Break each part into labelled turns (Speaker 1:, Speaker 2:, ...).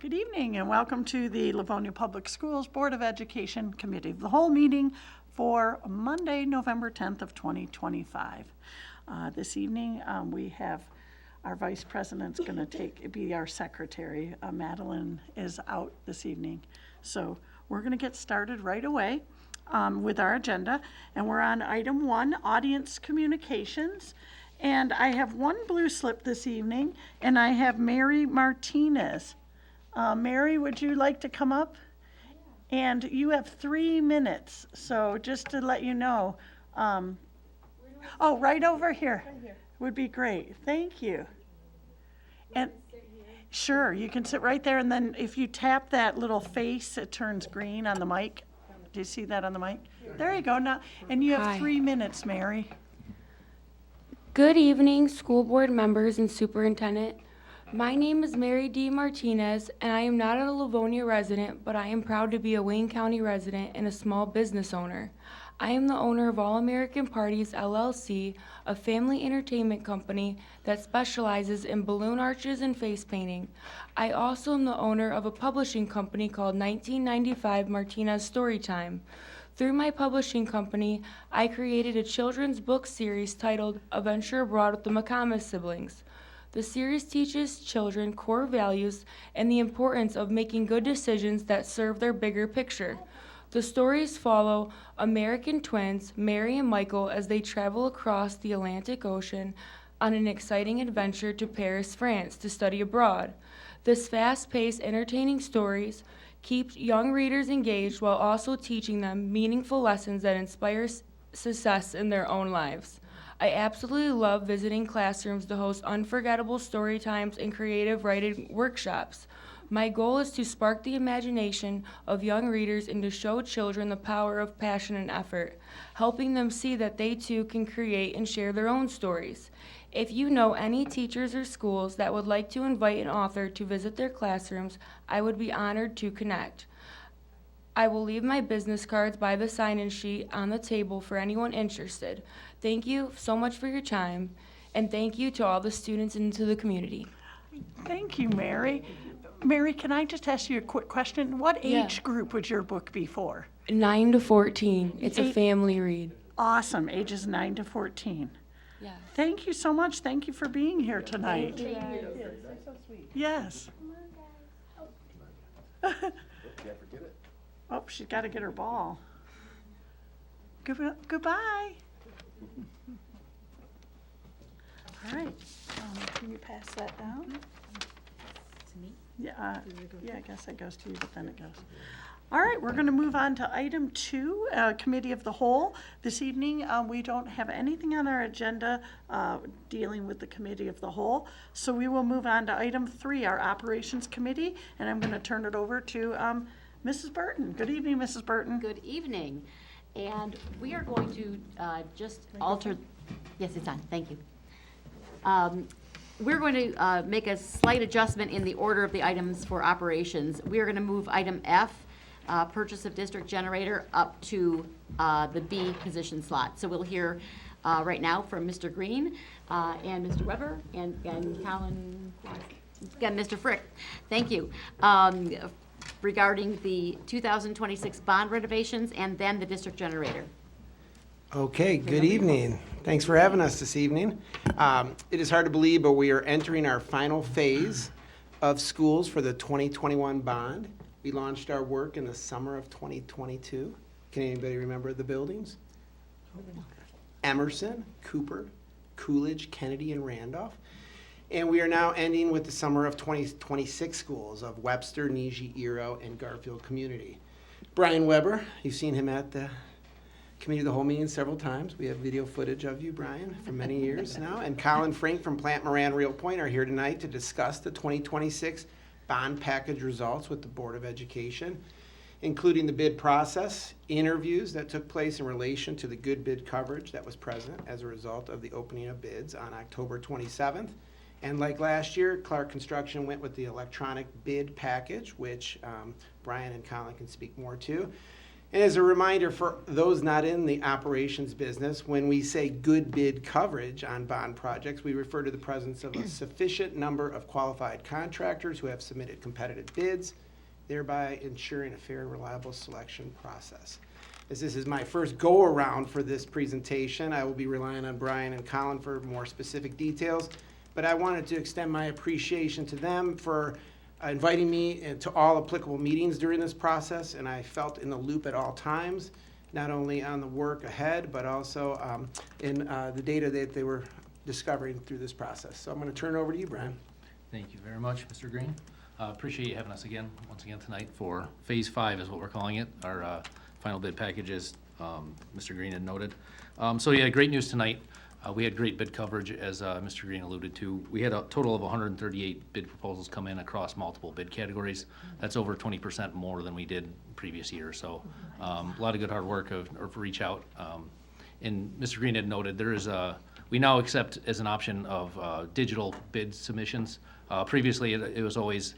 Speaker 1: Good evening and welcome to the Livonia Public Schools Board of Education Committee of the Whole meeting for Monday, November 10th of 2025. This evening we have our Vice President's going to be our secretary. Madeline is out this evening. So we're going to get started right away with our agenda. And we're on item 1, audience communications. And I have one blue slip this evening, and I have Mary Martinez. Mary, would you like to come up? And you have 3 minutes, so just to let you know. Oh, right over here would be great. Thank you. And sure, you can sit right there, and then if you tap that little face, it turns green on the mic. Do you see that on the mic? There you go. Now, and you have 3 minutes, Mary.
Speaker 2: Good evening, school board members and superintendent. My name is Mary D. Martinez, and I am not a Livonia resident, but I am proud to be a Wayne County resident and a small business owner. I am the owner of All American Parties, LLC, a family entertainment company that specializes in balloon arches and face painting. I also am the owner of a publishing company called 1995 Martinez Storytime. Through my publishing company, I created a children's book series titled Adventure Abroad with the McComas Siblings. The series teaches children core values and the importance of making good decisions that serve their bigger picture. The stories follow American twins, Mary and Michael, as they travel across the Atlantic Ocean on an exciting adventure to Paris, France, to study abroad. This fast-paced, entertaining stories keep young readers engaged while also teaching them meaningful lessons that inspire success in their own lives. I absolutely love visiting classrooms to host unforgettable story times and creative writing workshops. My goal is to spark the imagination of young readers and to show children the power of passion and effort, helping them see that they too can create and share their own stories. If you know any teachers or schools that would like to invite an author to visit their classrooms, I would be honored to connect. I will leave my business cards by the sign-in sheet on the table for anyone interested. Thank you so much for your time, and thank you to all the students and to the community.
Speaker 1: Thank you, Mary. Mary, can I just ask you a quick question? What age group would your book be for?
Speaker 2: 9 to 14. It's a family read.
Speaker 1: Awesome, ages 9 to 14.
Speaker 2: Yeah.
Speaker 1: Thank you so much. Thank you for being here tonight.
Speaker 2: Thank you.
Speaker 1: Yes. Oh, she's got to get her ball. Goodbye. All right. Can you pass that down?
Speaker 3: To me?
Speaker 1: Yeah, I guess it goes to you, but then it goes. All right, we're going to move on to item 2, Committee of the Whole. This evening, we don't have anything on our agenda dealing with the Committee of the Whole, so we will move on to item 3, our Operations Committee, and I'm going to turn it over to Mrs. Burton. Good evening, Mrs. Burton.
Speaker 3: Good evening. And we are going to just alter, yes, it's on, thank you. We're going to make a slight adjustment in the order of the items for operations. We are going to move item F, purchase of district generator, up to the B position slot. So we'll hear right now from Mr. Green and Mr. Weber and Colin, again, Mr. Frick. Thank you. Regarding the 2026 bond renovations and then the district generator.
Speaker 4: Okay, good evening. Thanks for having us this evening. It is hard to believe, but we are entering our final phase of schools for the 2021 bond. We launched our work in the summer of 2022. Can anybody remember the buildings? Emerson, Cooper, Coolidge, Kennedy, and Randolph. And we are now ending with the summer of 2026 schools of Webster, Niji, Eero, and Garfield Community. Brian Weber, you've seen him at the Committee of the Whole meeting several times. We have video footage of you, Brian, for many years now. And Colin Frink from Plant Moran Real Point are here tonight to discuss the 2026 bond package results with the Board of Education, including the bid process, interviews that took place in relation to the good bid coverage that was present as a result of the opening of bids on October 27th. And like last year, Clark Construction went with the electronic bid package, which Brian and Colin can speak more to. And as a reminder for those not in the operations business, when we say good bid coverage on bond projects, we refer to the presence of a sufficient number of qualified contractors who have submitted competitive bids, thereby ensuring a fair and reliable selection process. As this is my first go-around for this presentation, I will be relying on Brian and Colin for more specific details, but I wanted to extend my appreciation to them for inviting me to all applicable meetings during this process, and I felt in the loop at all times, not only on the work ahead, but also in the data that they were discovering through this process. So I'm going to turn it over to you, Brian.
Speaker 5: Thank you very much, Mr. Green. Appreciate you having us once again tonight for Phase 5 is what we're calling it, our final bid packages, Mr. Green had noted. So yeah, great news tonight. We had great bid coverage, as Mr. Green alluded to. We had a total of 138 bid proposals come in across multiple bid categories. That's over 20% more than we did previous year. So a lot of good hard work of reach out. And Mr. Green had noted we now accept as an option of digital bid submissions. Previously, it was always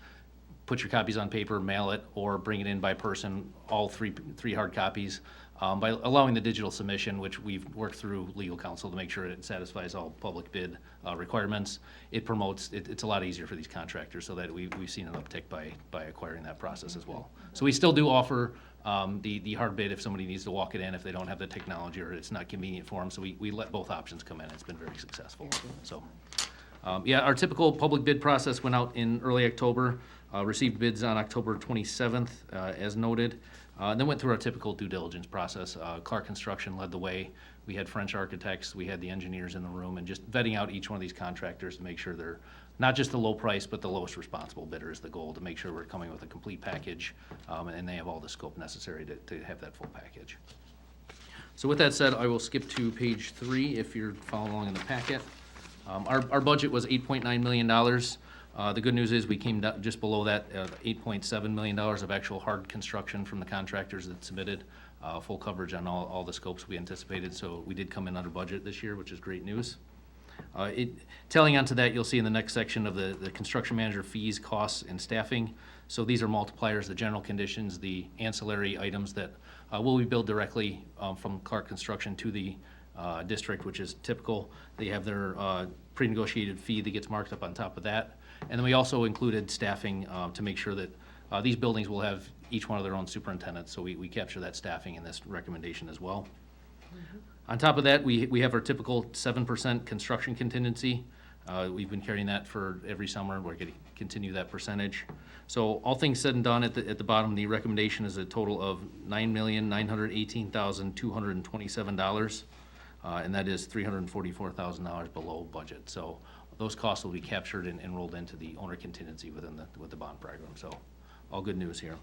Speaker 5: put your copies on paper, mail it, or bring it in by person, all three hard copies. By allowing the digital submission, which we've worked through legal counsel to make sure it satisfies all public bid requirements, it's a lot easier for these contractors, so that we've seen an uptick by acquiring that process as well. So we still do offer the hard bid if somebody needs to walk it in, if they don't have the technology or it's not convenient for them. So we let both options come in. It's been very successful. So yeah, our typical public bid process went out in early October, received bids on October 27th, as noted. Then went through our typical due diligence process. Clark Construction led the way. We had French architects, we had the engineers in the room, and just vetting out each one of these contractors to make sure they're not just the low price, but the lowest responsible bidder is the goal, to make sure we're coming with a complete package, and they have all the scope necessary to have that full package. So with that said, I will skip to page 3 if you're following along in the packet. Our budget was $8.9 million. The good news is we came down just below that, $8.7 million of actual hard construction from the contractors that submitted, full coverage on all the scopes we anticipated. So we did come in under budget this year, which is great news. Tailing onto that, you'll see in the next section of the construction manager fees, costs, and staffing. So these are multipliers, the general conditions, the ancillary items that will be billed directly from Clark Construction to the district, which is typical. They have their pre-negotiated fee that gets marked up on top of that. And then we also included staffing to make sure that these buildings will have each one of their own superintendents. So we capture that staffing in this recommendation as well. Mm-hmm. On top of that, we have our typical 7% construction contingency. We've been carrying that for every summer. We're going to continue that percentage. So all things said and done, at the bottom, the recommendation is a total of $9,918,227. And that is $344,000 below budget. So those costs will be captured and rolled into the owner contingency with the bond program. So all good news here.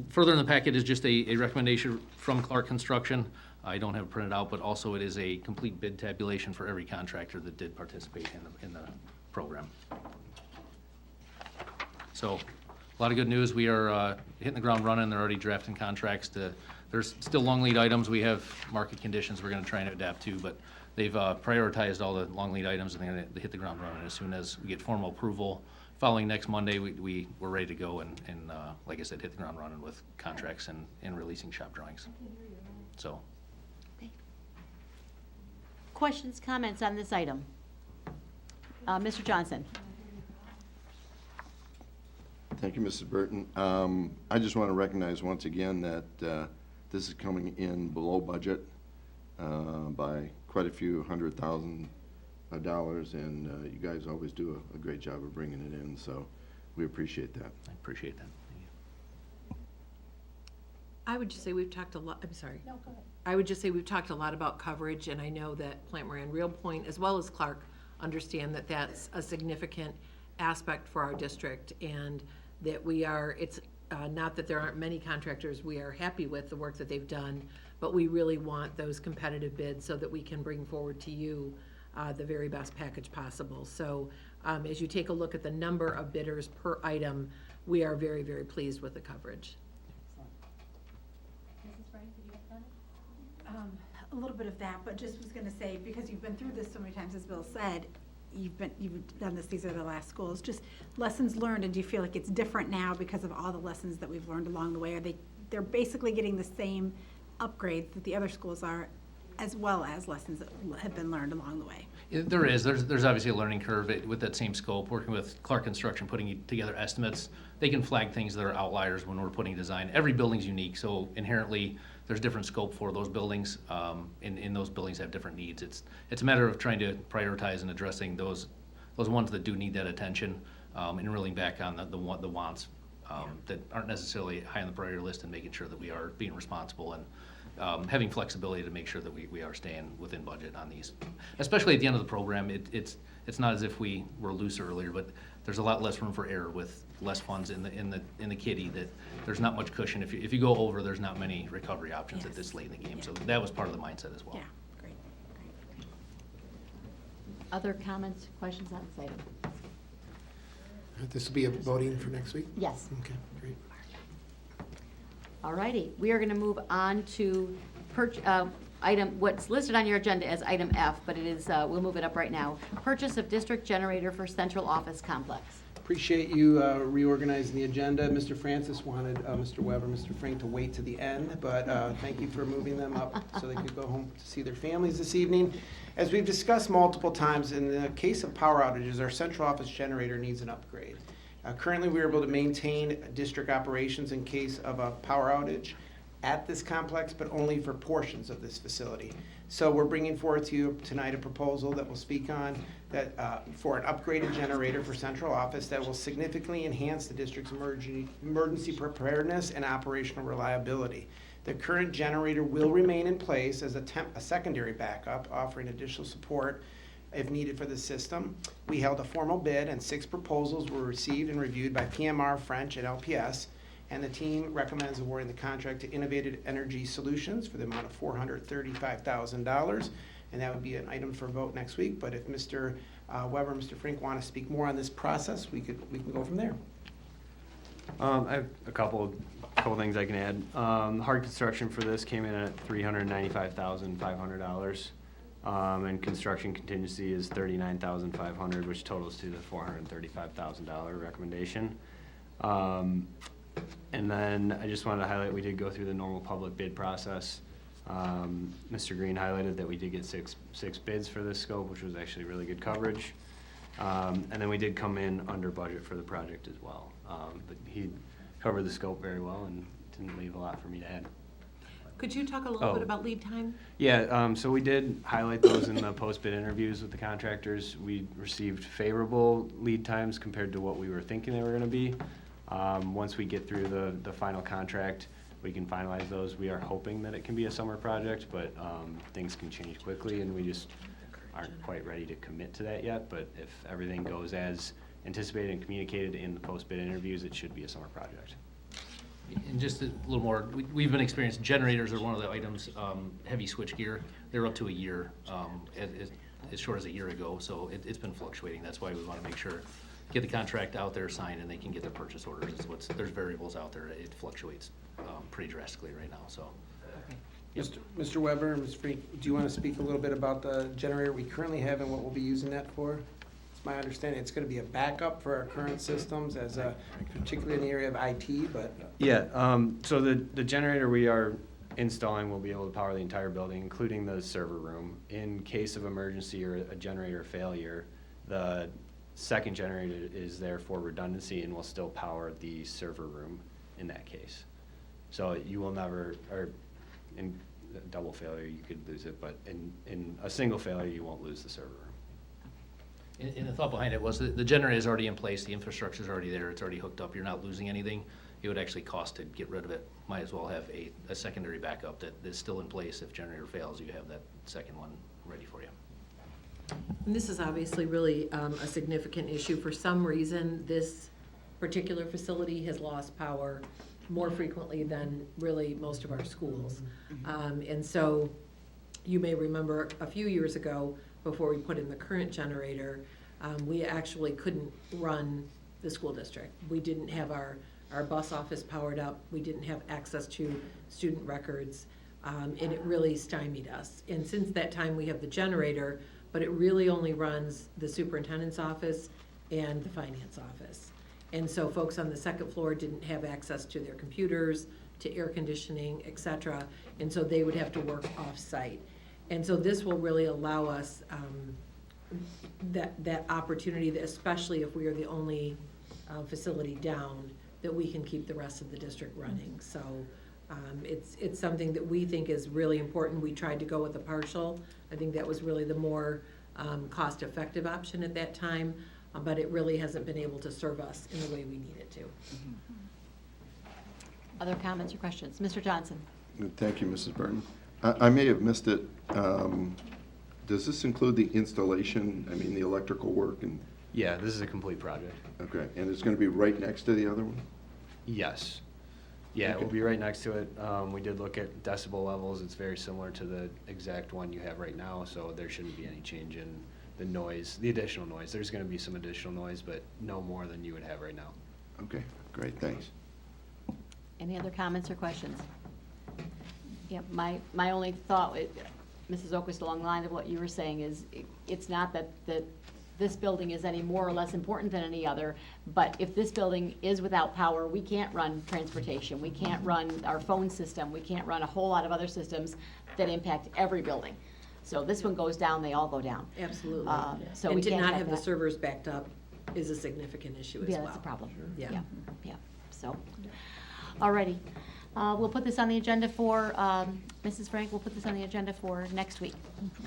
Speaker 5: Further in the packet is just a recommendation from Clark Construction. I don't have it printed out, but also it is a complete bid tabulation for every contractor that did participate in the program. So a lot of good news. We are hitting the ground running. They're already drafting contracts. There's still long lead items. We have market conditions we're going to try and adapt to, but they've prioritized all the long lead items, and they're going to hit the ground running as soon as we get formal approval. Following next Monday, we're ready to go and like I said, hit the ground running with contracts and releasing shop drawings. So.
Speaker 3: Okay. Questions, comments on this item? Mr. Johnson.
Speaker 6: Thank you, Mrs. Burton. I just want to recognize once again that this is coming in below budget by quite a few $100,000, and you guys always do a great job of bringing it in, so we appreciate that.
Speaker 5: I appreciate that. Thank you.
Speaker 7: I would just say we've talked a lot, I'm sorry.
Speaker 3: No, go ahead.
Speaker 7: I would just say we've talked a lot about coverage, and I know that Plant Moran Real Point, as well as Clark, understand that that's a significant aspect for our district, and that it's not that there aren't many contractors we are happy with the work that they've done, but we really want those competitive bids so that we can bring forward to you the very best package possible. So as you take a look at the number of bidders per item, we are very, very pleased with the coverage.
Speaker 3: Mrs. Wright, did you have that?
Speaker 8: A little bit of that, but just was going to say, because you've been through this so many times, as Bill said, you've done this, these are the last schools, just lessons learned, and do you feel like it's different now because of all the lessons that we've learned along the way? They're basically getting the same upgrades that the other schools are, as well as lessons that have been learned along the way?
Speaker 5: There is. There's obviously a learning curve with that same scope. Working with Clark Construction, putting together estimates, they can flag things that are outliers when we're putting design. Every building's unique, so inherently there's different scope for those buildings. In those buildings have different needs. It's a matter of trying to prioritize and addressing those ones that do need that attention, and reeling back on the wants that aren't necessarily high on the priority list, and making sure that we are being responsible and having flexibility to make sure that we are staying within budget on these. Especially at the end of the program, it's not as if we were loose earlier, but there's a lot less room for error with less funds in the kitty, that there's not much cushion. If you go over, there's not many recovery options at
Speaker 8: Yes.
Speaker 5: this late in the game.
Speaker 8: Yeah.
Speaker 5: So that was part of the mindset as well.
Speaker 8: Yeah, great.
Speaker 3: Other comments, questions on this item?
Speaker 4: This will be a voting for next week?
Speaker 3: Yes.
Speaker 4: Okay, great.
Speaker 3: All righty, we are going to move on to what's listed on your agenda as item F, but it is, we'll move it up right now. Purchase of district generator for central office complex.
Speaker 4: Appreciate you reorganizing the agenda. Mr. Francis wanted Mr. Weber, Mr. Frank to wait to the end, but thank you for moving them up so they could go home to see their families this evening. As we've discussed multiple times, in the case of power outages, our central office generator needs an upgrade. Currently, we are able to maintain district operations in case of a power outage at this complex, but only for portions of this facility. So we're bringing forward to you tonight a proposal that we'll speak on that for an upgraded generator for central office that will significantly enhance the district's emergency preparedness and operational reliability. The current generator will remain in place as a secondary backup, offering additional support if needed for the system. We held a formal bid, and 6 proposals were received and reviewed by PMR, French, and LPS, and the team recommends awarding the contract to Innovative Energy Solutions for the amount of $435,000, and that would be an item for vote next week. But if Mr. Weber and Mr. Frink want to speak more on this process, we can go from there.
Speaker 9: I have a couple things I can add. Hard construction for this came in at $395,500. And construction contingency is $39,500, which totals to the $435,000 recommendation. And then I just wanted to highlight, we did go through the normal public bid process. Mr. Green highlighted that we did get six bids for this scope, which was actually really good coverage. And then we did come in under budget for the project as well. But he covered the scope very well and didn't leave a lot for me to add.
Speaker 7: Could you talk a little bit about lead time?
Speaker 9: Yeah, so we did highlight those in the post-bid interviews with the contractors. We received favorable lead times compared to what we were thinking they were gonna be. Once we get through the final contract, we can finalize those. We are hoping that it can be a summer project, but things can change quickly, and we just aren't quite ready to commit to that yet. But if everything goes as anticipated and communicated in the post-bid interviews, it should be a summer project.
Speaker 5: And just a little more, we've been experiencing generators are one of the items, heavy switch gear. They're up to a year, as short as a year ago, so it's been fluctuating. That's why we want to make sure, get the contract out there signed, and they can get their purchase orders. There's variables out there. It fluctuates pretty drastically right now, so.
Speaker 4: Mr. Weber and Mr. Frink, do you want to speak a little bit about the generator we currently have and what we'll be using that for? It's my understanding it's going to be a backup for our current systems, as particularly in the area of IT, but.
Speaker 9: Yeah, so the generator we are installing will be able to power the entire building, including the server room. In case of emergency or a generator failure, the second generator is there for redundancy and will still power the server room in that case. So you will never, or in a double failure, you could lose it, but in a single failure, you won't lose the server room.
Speaker 5: And the thought behind it was the generator is already in place, the infrastructure is already there, it's already hooked up, you're not losing anything. It would actually cost to get rid of it. Might as well have a secondary backup that is still in place. If generator fails, you have that second one ready for you.
Speaker 7: And this is obviously really a significant issue. For some reason, this particular facility has lost power more frequently than really most of our schools. And so you may remember a few years ago, before we put in the current generator, we actually couldn't run the school district. We didn't have our bus office powered up. We didn't have access to student records, and it really stymied us. And since that time, we have the generator, but it really only runs the superintendent's office and the finance office. And so folks on the second floor didn't have access to their computers, to air conditioning, et cetera, and so they would have to work off-site. And so this will really allow us that opportunity, that especially if we are the only facility down, that we can keep the rest of the district running. So it's something that we think is really important. We tried to go with a partial. I think that was really the more cost-effective option at that time, but it really hasn't been able to serve us in the way we need it to.
Speaker 3: Other comments or questions? Mr. Johnson?
Speaker 6: Thank you, Mrs. Burton. I may have missed it. Does this include the installation, I mean, the electrical work and,
Speaker 9: Yeah, this is a complete project.
Speaker 6: okay, and it's gonna be right next to the other one?
Speaker 9: Yes. Yeah, it will be right next to it. We did look at decibel levels. It's very similar to the exact one you have right now, so there shouldn't be any change in the noise, the additional noise. There's gonna be some additional noise, but no more than you would have right now.
Speaker 6: Okay, great, thanks.
Speaker 3: Any other comments or questions? Yeah, my only thought, Mrs. Oquist, along the line of what you were saying, is it's not that this building is any more or less important than any other, but if this building is without power, we can't run transportation, we can't run our phone system, we can't run a whole lot of other systems that impact every building. So this one goes down, they all go down.
Speaker 7: Absolutely.
Speaker 3: So
Speaker 7: And
Speaker 3: we
Speaker 7: to
Speaker 3: can't
Speaker 7: not
Speaker 3: have
Speaker 7: have the
Speaker 3: that.
Speaker 7: servers backed up is a significant issue as well.
Speaker 3: Yeah, that's a problem.
Speaker 7: Yeah.
Speaker 3: Yeah, so, alrighty. We'll put this on the agenda for, Mrs. Frank, we'll put this on the agenda for next week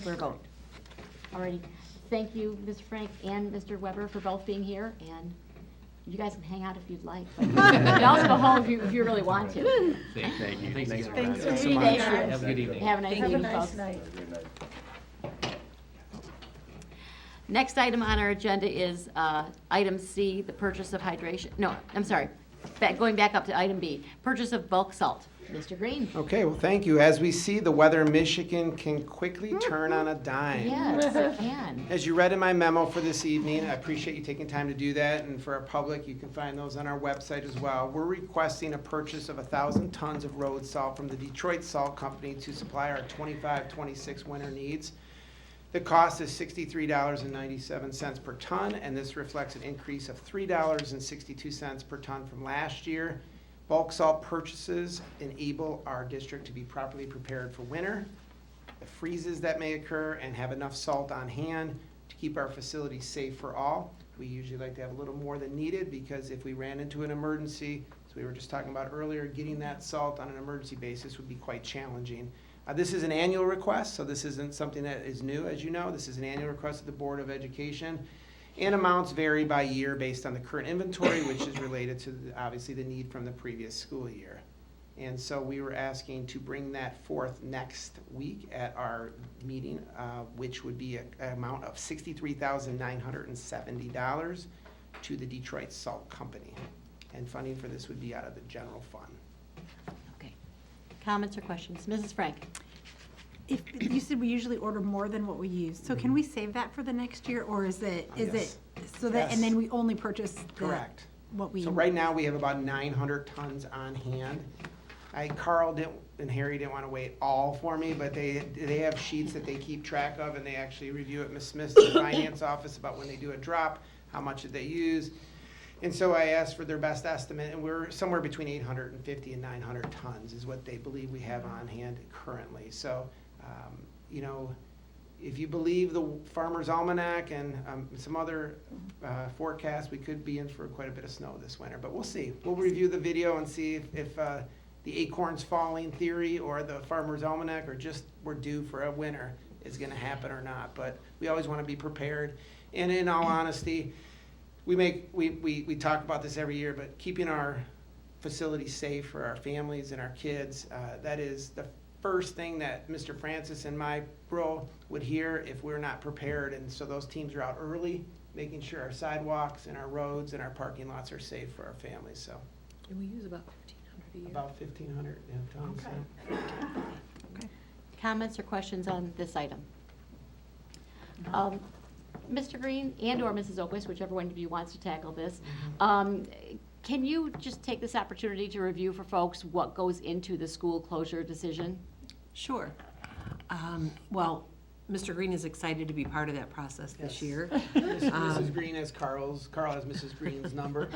Speaker 3: for a vote. Alrighty. Thank you, Mr. Frank and Mr. Weber, for both being here, and you guys can hang out if you'd like, but you can also go home if you really want to.
Speaker 9: Thank you.
Speaker 5: Thanks
Speaker 9: Thanks
Speaker 5: again.
Speaker 9: for
Speaker 1: Thanks
Speaker 9: having
Speaker 1: for
Speaker 9: us.
Speaker 1: being here.
Speaker 5: Have a good evening.
Speaker 3: Have a nice
Speaker 1: Have a
Speaker 3: evening,
Speaker 1: nice
Speaker 3: folks.
Speaker 1: night.
Speaker 3: Next item on our agenda is item C, the purchase of hydration, no, I'm sorry, going back up to item B, purchase of bulk salt. Mr. Green?
Speaker 4: Okay, well, thank you. As we see, the weather in Michigan can quickly turn on a dime.
Speaker 3: Yes, it can.
Speaker 4: As you read in my memo for this evening, I appreciate you taking time to do that, and for our public, you can find those on our website as well. We're requesting a purchase of 1,000 tons of road salt from the Detroit Salt Company to supply our 25-26 winter needs. The cost is $63.97 per ton, and this reflects an increase of $3.62 per ton from last year. Bulk salt purchases enable our district to be properly prepared for winter, the freezes that may occur, and have enough salt on hand to keep our facilities safe for all. We usually like to have a little more than needed, because if we ran into an emergency, as we were just talking about earlier, getting that salt on an emergency basis would be quite challenging. This is an annual request, so this isn't something that is new, as you know. This is an annual request of the Board of Education. And amounts vary by year based on the current inventory, which is related to, obviously, the need from the previous school year. And so we were asking to bring that forth next week at our meeting, which would be an amount of $63,970 to the Detroit Salt Company. And funding for this would be out of the general fund.
Speaker 3: Okay. Comments or questions? Mrs. Frank?
Speaker 8: If, you said we usually order more than what we use, so can we save that for the next year, or is it,
Speaker 4: Yes.
Speaker 8: so that,
Speaker 4: Yes.
Speaker 8: and then we only purchase
Speaker 4: Correct.
Speaker 8: what we?
Speaker 4: So right now, we have about 900 tons on hand. Carl and Harry didn't want to wait all for me, but they have sheets that they keep track of, and they actually review at Ms. Smith's finance office about when they do a drop, how much did they use. And so I asked for their best estimate, and we're somewhere between 850 and 900 tons is what they believe we have on hand currently. So, you know, if you believe the Farmer's Almanac and some other forecasts, we could be in for quite a bit of snow this winter, but we'll see. We'll review the video and see if the acorns falling theory or the Farmer's Almanac or just we're due for a winter is gonna happen or not, but we always wanna be prepared. And in all honesty, we talk about this every year, but keeping our facilities safe for our families and our kids, that is the first thing that Mr. Francis and my bro would hear if we're not prepared. And so those teams are out early, making sure our sidewalks and our roads and our parking lots are safe for our families, so.
Speaker 7: And we use about 1,500 a year.
Speaker 4: About 1,500 tons.
Speaker 8: Okay.
Speaker 4: So.
Speaker 3: Comments or questions on this item? Mr. Green and/or Mrs. Oquist, whichever one of you wants to tackle this, can you just take this opportunity to review for folks what goes into the school closure decision?
Speaker 7: Sure. Well, Mr. Green is excited to be part of that process this
Speaker 4: Yes.
Speaker 7: year.
Speaker 4: Mrs. Green has Carl has Mrs. Green's number.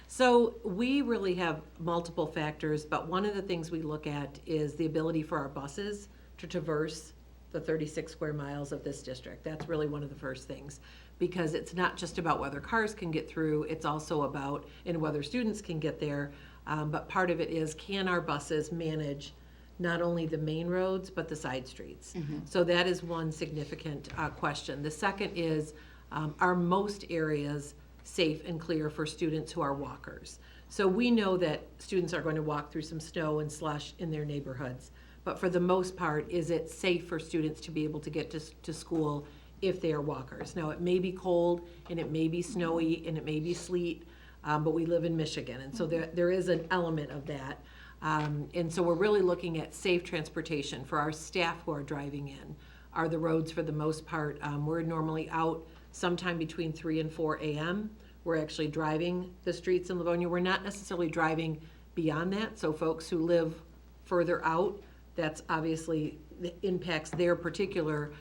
Speaker 7: So we really have multiple factors, but one of the things we look at is the ability for our buses to traverse the 36 square miles of this district. That's really one of the first things, because it's not just about whether cars can get through, it's also about, and whether students can get there, but part of it is, can our buses manage not only the main roads, but the side streets? So that is one significant question. The second is, are most areas safe and clear for students who are walkers? So we know that students are going to walk through some snow and slush in their neighborhoods, but for the most part, is it safe for students to be able to get to school if they are walkers? Now, it may be cold, and it may be snowy, and it may be sleet, but we live in Michigan, and so there is an element of that. And so we're really looking at safe transportation for our staff who are driving in. Are the roads, for the most part, we're normally out sometime between 3 and 4 a.m. We're actually driving the streets in Livonia. We're not necessarily driving beyond that, so folks who live further out, that's obviously impacts their particular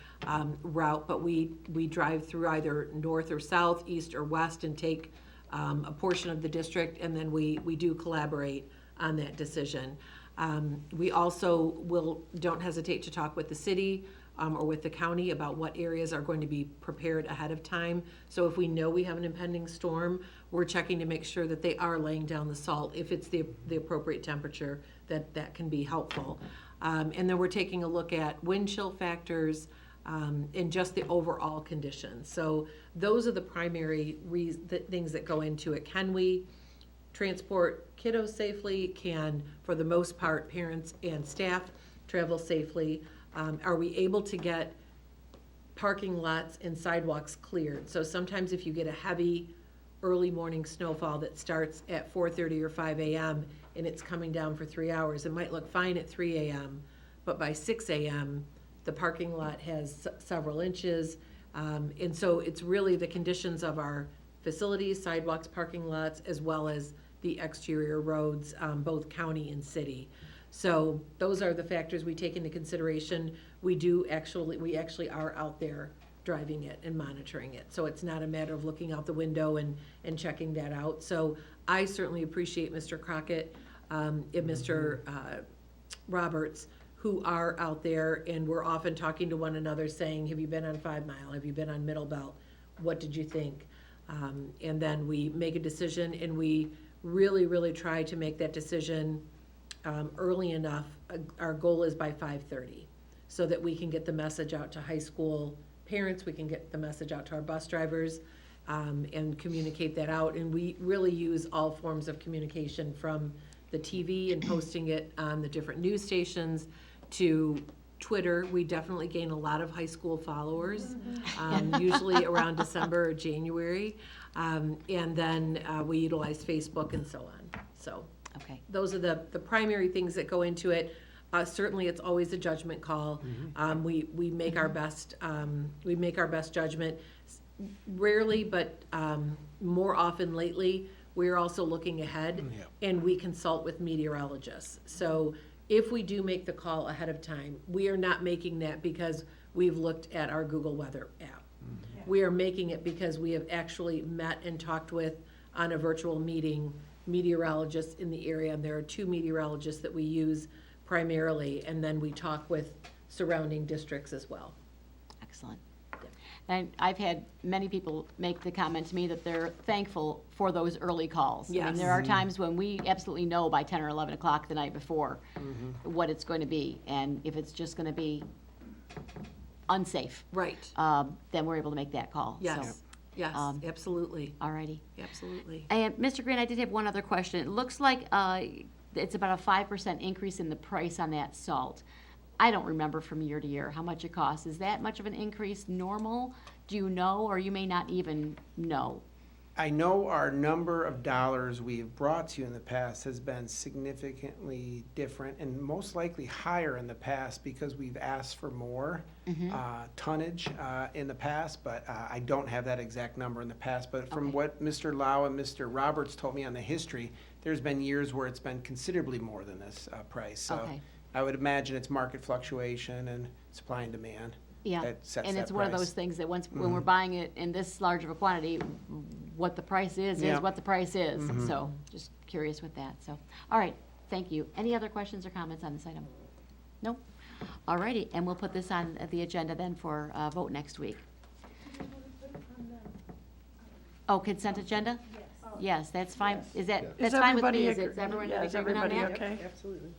Speaker 7: route, but we drive through either north or south, east or west, and take a portion of the district, and then we do collaborate on that decision. We also don't hesitate to talk with the city or with the county about what areas are going to be prepared ahead of time. So if we know we have an impending storm, we're checking to make sure that they are laying down the salt. If it's the appropriate temperature, that can be helpful. And then we're taking a look at wind chill factors and just the overall conditions. So those are the primary things that go into it. Can we transport kiddos safely? Can, for the most part, parents and staff travel safely? Are we able to get parking lots and sidewalks cleared? So sometimes if you get a heavy early morning snowfall that starts at 4:30 or 5 a.m. and it's coming down for 3 hours, it might look fine at 3 a.m., but by 6 a.m., the parking lot has several inches. And so it's really the conditions of our facilities, sidewalks, parking lots, as well as the exterior roads, both county and city. So those are the factors we take into consideration. We actually are out there driving it and monitoring it. So it's not a matter of looking out the window and checking that out. So I certainly appreciate Mr. Crockett and Mr. Roberts, who are out there, and we're often talking to one another saying, have you been on 5 Mile? Have you been on Middle Belt? What did you think? And then we make a decision, and we really, really try to make that decision early enough. Our goal is by 5:30, so that we can get the message out to high school parents, we can get the message out to our bus drivers, and communicate that out. And we really use all forms of communication, from the TV and posting it on the different news stations to Twitter. We definitely gain a lot of high school followers, usually around December or January. And then we utilize Facebook and so on. So
Speaker 3: Okay.
Speaker 7: those are the primary things that go into it. Certainly, it's always a judgment call. We make our best. We make our best judgment. Rarely, but more often lately, we're also looking ahead, and we consult with meteorologists. So if we do make the call ahead of time, we are not making that because we've looked at our Google Weather app. We are making it because we have actually met and talked with, on a virtual meeting, meteorologists in the area, and there are 2 meteorologists that we use primarily, and then we talk with surrounding districts as well.
Speaker 3: Excellent. And I've had many people make the comment to me that they're thankful for those early calls. I mean,
Speaker 7: Yes.
Speaker 3: there are times when we absolutely know by 10 or 11 o'clock the night before what it's going to be. And if it's just going to be unsafe,
Speaker 7: Right.
Speaker 3: then we're able to make that call.
Speaker 7: Yes. Yes. Absolutely.
Speaker 3: All righty.
Speaker 7: Absolutely.
Speaker 3: And Mr. Green, I did have one other question. It looks like it's about a 5% increase in the price on that salt. I don't remember from year to year how much it costs. Is that much of an increase normal? Do you know, or you may not even know?
Speaker 4: I know our number of dollars we've brought to you in the past has been significantly different, and most likely higher in the past, because we've asked for more tonnage in the past, but I don't have that exact number in the past. But from what Mr. Lau and Mr. Roberts told me on the history, there's been years where it's been considerably more than this price. So I would imagine it's market fluctuation and supply and demand.
Speaker 3: Yeah,
Speaker 4: That sets
Speaker 3: and
Speaker 4: that
Speaker 3: it's one of
Speaker 4: price.
Speaker 3: those things that when we're buying it in this large of a quantity, what the price is
Speaker 4: Yeah.
Speaker 3: what the price is. So just curious with that, so. All right, thank you. Any other questions or comments on this item? Nope. All righty, and we'll put this on the agenda then for vote next week. Oh, consent agenda? Yes, that's fine. Is that, that's fine with me? Is everyone in
Speaker 1: Yeah, is
Speaker 3: agreement on
Speaker 1: everybody
Speaker 3: that?
Speaker 1: okay?
Speaker 10: Absolutely.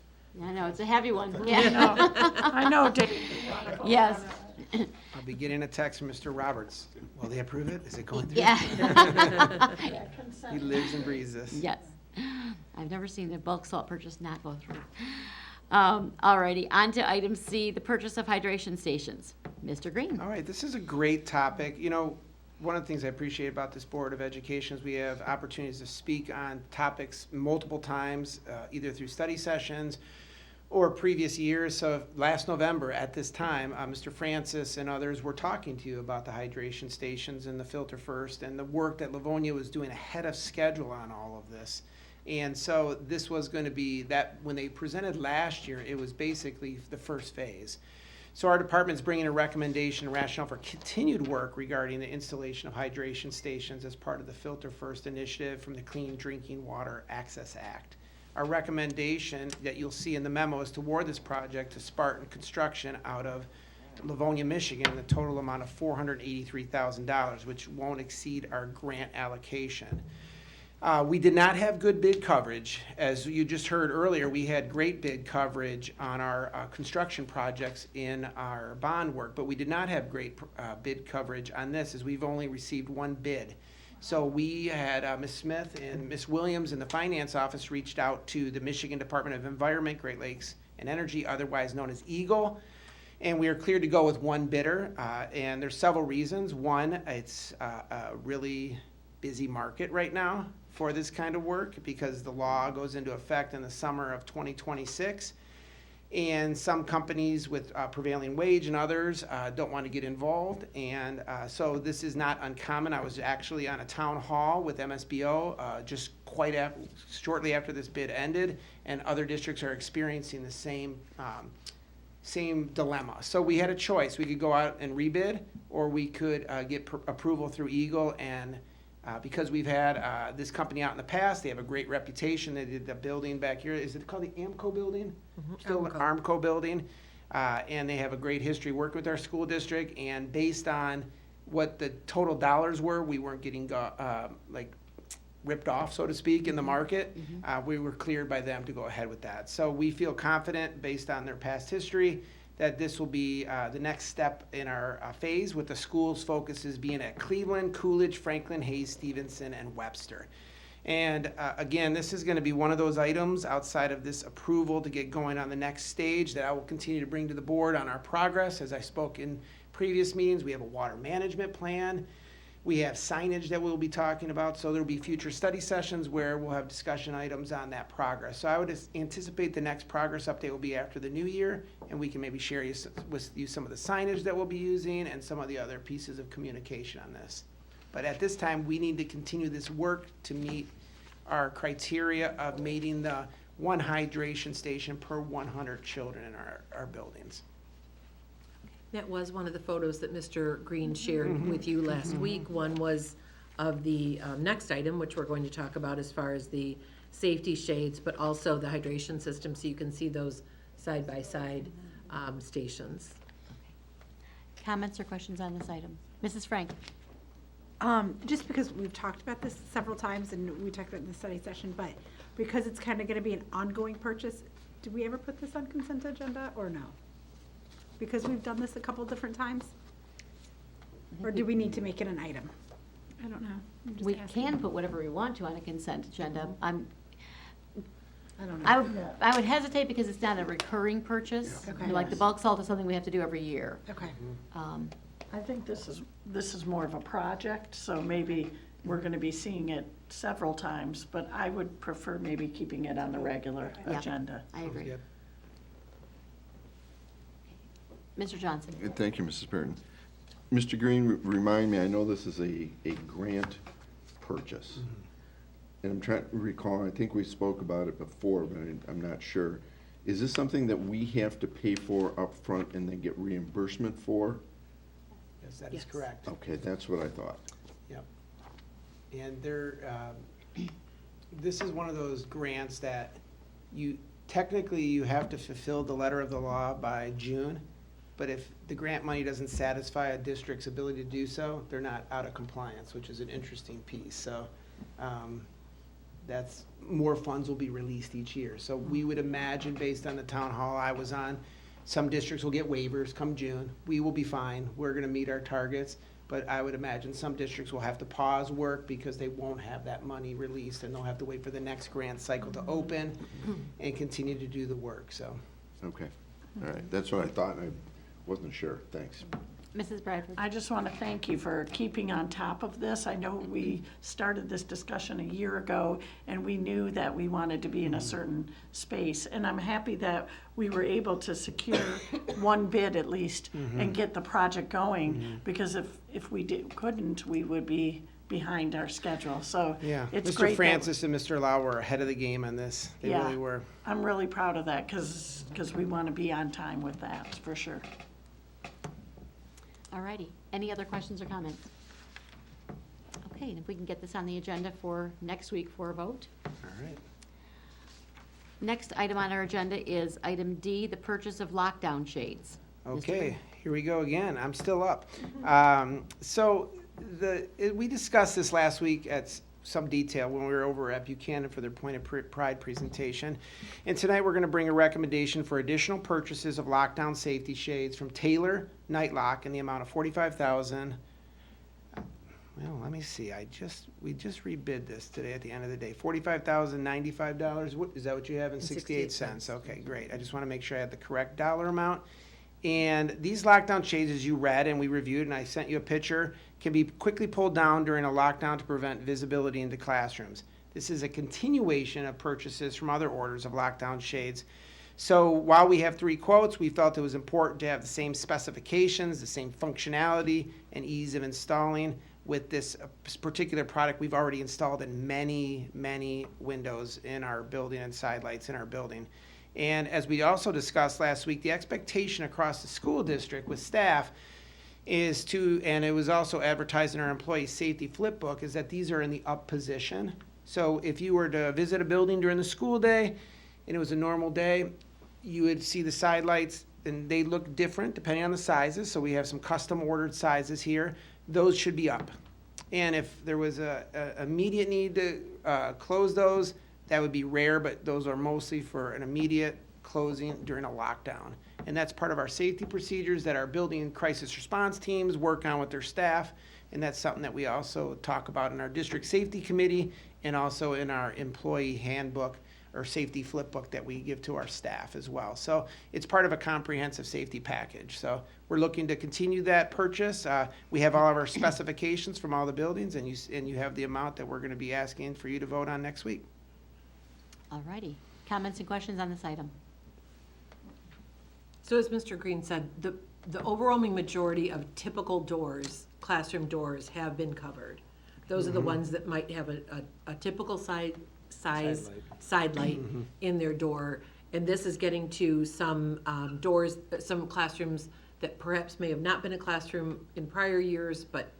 Speaker 3: I know, it's a heavy one.
Speaker 1: I
Speaker 3: Yeah.
Speaker 1: know, I know, Dave.
Speaker 3: Yes.
Speaker 4: I'll be getting a text from Mr. Roberts. Will they approve it? Is it going through?
Speaker 3: Yeah.
Speaker 4: He lives and breathes this.
Speaker 3: Yes. I've never seen a bulk salt purchase not go through. All righty, on to item C, the purchase of hydration stations. Mr. Green.
Speaker 4: All right, this is a great topic. You know, one of the things I appreciate about this Board of Education is we have opportunities to speak on topics multiple times, either through study sessions or previous years. So last November at this time, Mr. Francis and others were talking to you about the hydration stations and the Filter First and the work that Livonia was doing ahead of schedule on all of this. And so this was going to be that, when they presented last year, it was basically the first phase. So our department's bringing a recommendation rationale for continued work regarding the installation of hydration stations as part of the Filter First initiative from the Clean Drinking Water Access Act. Our recommendation that you'll see in the memo is to award this project to Spartan Construction out of Livonia, Michigan, the total amount of $483,000, which won't exceed our grant allocation. We did not have good bid coverage. As you just heard earlier, we had great bid coverage on our construction projects in our bond work, but we did not have great bid coverage on this, as we've only received one bid. So we had Ms. Smith and Ms. Williams in the finance office reached out to the Michigan Department of Environment, Great Lakes and Energy, otherwise known as EGLE, and we are cleared to go with one bidder, and there's several reasons. One, it's a really busy market right now for this kind of work because the law goes into effect in the summer of 2026. And some companies with prevailing wage and others don't want to get involved. And so this is not uncommon. I was actually on a town hall with MSBO just shortly after this bid ended, and other districts are experiencing the same dilemma. So we had a choice. We could go out and rebid, or we could get approval through Eagle. And because we've had this company out in the past, they have a great reputation. They did the building back here. Is it called the AMCO building? Still an ARMCO building. And they have a great history working with our school district. And based on what the total dollars were, we weren't getting like ripped off, so to speak, in the market. We were cleared by them to go ahead with that. So we feel confident, based on their past history, that this will be the next step in our phase, with the schools' focuses being at Cleveland, Coolidge, Franklin, Hayes, Stevenson, and Webster. And again, this is going to be one of those items outside of this approval to get going on the next stage that I will continue to bring to the board on our progress. As I spoke in previous meetings, we have a water management plan. We have signage that we'll be talking about, so there'll be future study sessions where we'll have discussion items on that progress. So I would anticipate the next progress update will be after the new year, and we can maybe share with you some of the signage that we'll be using and some of the other pieces of communication on this. But at this time, we need to continue this work to meet our criteria of meeting the one hydration station per 100 children in our buildings.
Speaker 7: That was one of the photos that Mr. Green shared with you last week. One was of the next item, which we're going to talk about as far as the safety shades, but also the hydration system, so you can see those side-by-side stations.
Speaker 3: Comments or questions on this item? Mrs. Frank?
Speaker 8: Just because we've talked about this several times and we talked about it in the study session, but because it's kind of going to be an ongoing purchase, do we ever put this on consent agenda or no? Because we've done this a couple different times? Or do we need to make it an item? I don't know. I'm just
Speaker 3: We
Speaker 8: asking.
Speaker 3: can put whatever we want to on a consent agenda.
Speaker 8: I don't know.
Speaker 3: I would hesitate because it's not a recurring purchase.
Speaker 8: Okay.
Speaker 3: Like the bulk salt is something we have to do every year.
Speaker 8: Okay.
Speaker 1: I think this is more of a project, so maybe we're gonna be seeing it several times, but I would prefer maybe keeping it on the regular
Speaker 3: Yeah.
Speaker 1: agenda.
Speaker 3: I agree.
Speaker 4: Yep.
Speaker 3: Mr. Johnson?
Speaker 6: Thank you, Mrs. Burton. Mr. Green, remind me, I know this is a grant purchase. And I'm trying to recall, I think we spoke about it before, but I'm not sure. Is this something that we have to pay for up front and then get reimbursement for?
Speaker 4: Yes, that is
Speaker 7: Yes.
Speaker 4: correct.
Speaker 6: Okay, that's what I thought.
Speaker 4: Yep. And this is one of those grants that technically you have to fulfill the letter of the law by June, but if the grant money doesn't satisfy a district's ability to do so, they're not out of compliance, which is an interesting piece. So that's, more funds will be released each year. So we would imagine, based on the town hall I was on, some districts will get waivers come June. We will be fine. We're gonna meet our targets. But I would imagine some districts will have to pause work because they won't have that money released, and they'll have to wait for the next grant cycle to open and continue to do the work, so.
Speaker 6: Okay, all right, that's what I thought, I wasn't sure, thanks.
Speaker 3: Mrs. Bradford?
Speaker 1: I just want to thank you for keeping on top of this. I know we started this discussion a year ago, and we knew that we wanted to be in a certain space. And I'm happy that we were able to secure one bid at least and get the project going, because if we couldn't, we would be behind our schedule. So
Speaker 4: Yeah,
Speaker 1: it's
Speaker 4: Mr.
Speaker 1: great that-
Speaker 4: Francis and Mr. Lau were ahead of the game on this. They
Speaker 1: Yeah.
Speaker 4: really were.
Speaker 1: I'm really proud of that, because we want to be on time with that, for sure.
Speaker 3: All righty. Any other questions or comments? Okay, and if we can get this on the agenda for next week for a vote.
Speaker 4: All right.
Speaker 3: Next item on our agenda is item D, the purchase of lockdown shades. Mr.
Speaker 4: Okay,
Speaker 3: Green?
Speaker 4: here we go again. I'm still up. We discussed this last week at some detail when we were over at Buchanan for their Point of Pride presentation. And tonight we're going to bring a recommendation for additional purchases of lockdown safety shades from Taylor Nightlock in the amount of $45,000. Well, let me see. We just rebid this today at the end of the day. $45,095. What is that? What you have in 68 cents? Okay, great. I just want to make sure I had the correct dollar amount. And these lockdown shades, as you read and we reviewed, and I sent you a picture, can be quickly pulled down during a lockdown to prevent visibility into classrooms. This is a continuation of purchases from other orders of lockdown shades. So while we have 3 quotes, we felt it was important to have the same specifications, the same functionality, and ease of installing with this particular product we've already installed in many, many windows in our building and side lights in our building. And as we also discussed last week, the expectation across the school district with staff is to, and it was also advertised in our employee safety flip book, is that these are in the up position. So if you were to visit a building during the school day and it was a normal day, you would see the side lights and they look different depending on the sizes. So we have some custom ordered sizes here. Those should be up. And if there was a immediate need to close those, that would be rare, but those are mostly for an immediate closing during a lockdown. And that's part of our safety procedures that our building crisis response teams work on with their staff. And that's something that we also talk about in our district safety committee and also in our employee handbook or safety flip book that we give to our staff as well. So it's part of a comprehensive safety package. So we're looking to continue that purchase. We have all of our specifications from all the buildings, and you have the amount that we're going to be asking for you to vote on next week.
Speaker 3: All righty. Comments and questions on this item?
Speaker 7: So as Mr. Green said, the overwhelming majority of typical doors, classroom doors, have been covered. Those are the ones that might have a typical size side light in their door. And this is getting to some doors, some classrooms that perhaps may have not been a classroom in prior years, but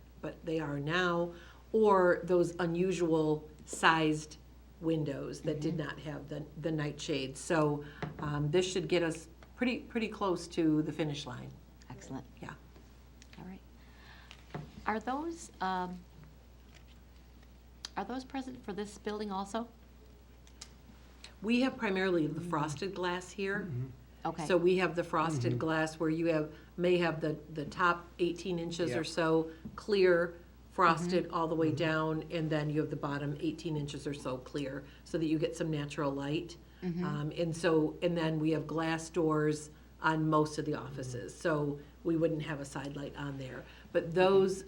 Speaker 7: they are now, or those unusual sized windows that did not have the night shades. So this should get us pretty close to the finish line.
Speaker 3: Excellent.
Speaker 7: Yeah.
Speaker 3: All right. Are those present for this building also?
Speaker 7: We have primarily the frosted glass here.
Speaker 3: Okay.
Speaker 7: So we have the frosted glass where you may have the top 18 inches or
Speaker 4: Yep.
Speaker 7: so clear, frosted all the way down, and then you have the bottom 18 inches or so clear, so that you get some natural light. And then we have glass doors on most of the offices, so we wouldn't have a side light on there. But those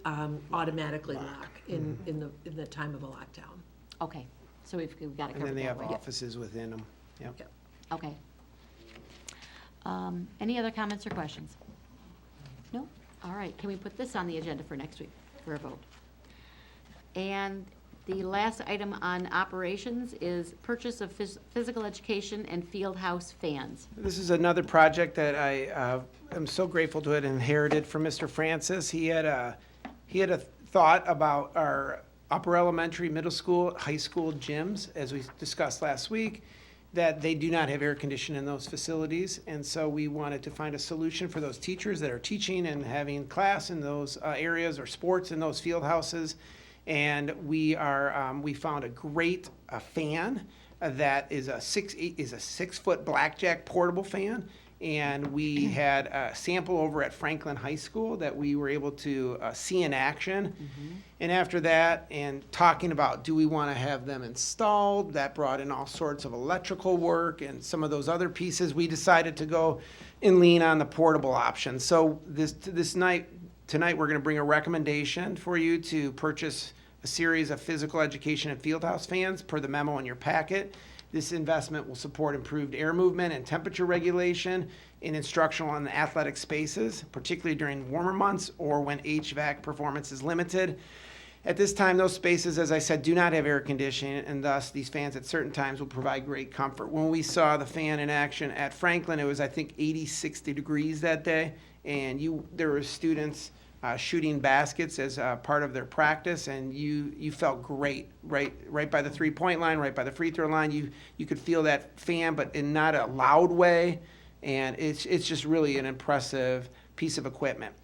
Speaker 7: automatically lock in the time of a lockdown.
Speaker 3: Okay, so we've got it
Speaker 4: And
Speaker 3: covered
Speaker 4: then they
Speaker 3: that
Speaker 4: have
Speaker 3: way.
Speaker 4: offices within them. Yep.
Speaker 7: Yep.
Speaker 3: Okay. Any other comments or questions? No? All right, can we put this on the agenda for next week for a vote? And The last item on operations is purchase of physical education and field house fans.
Speaker 4: This is another project that I am so grateful to have inherited from Mr. Francis. He had a thought about our upper elementary, middle school, high school gyms, as we discussed last week, that they do not have air conditioning in those facilities. And so we wanted to find a solution for those teachers that are teaching and having class in those areas or sports in those field houses. And we found a great fan that is a 6-foot blackjack portable fan. And we had a sample over at Franklin High School that we were able to see in action. And after that, and talking about do we want to have them installed, that brought in all sorts of electrical work and some of those other pieces. We decided to go and lean on the portable option. So tonight we're going to bring a recommendation for you to purchase a series of physical education and fieldhouse fans per the memo in your packet. This investment will support improved air movement and temperature regulation in instructional and athletic spaces, particularly during warmer months or when HVAC performance is limited. At this time, those spaces, as I said, do not have air conditioning, and thus these fans at certain times will provide great comfort. When we saw the fan in action at Franklin, it was, I think, 60 degrees that day, and there were students shooting baskets as part of their practice, and you felt great right by the three-point line, right by the free throw line. You could feel that fan, but in not a loud way, and it's just really an impressive piece of equipment.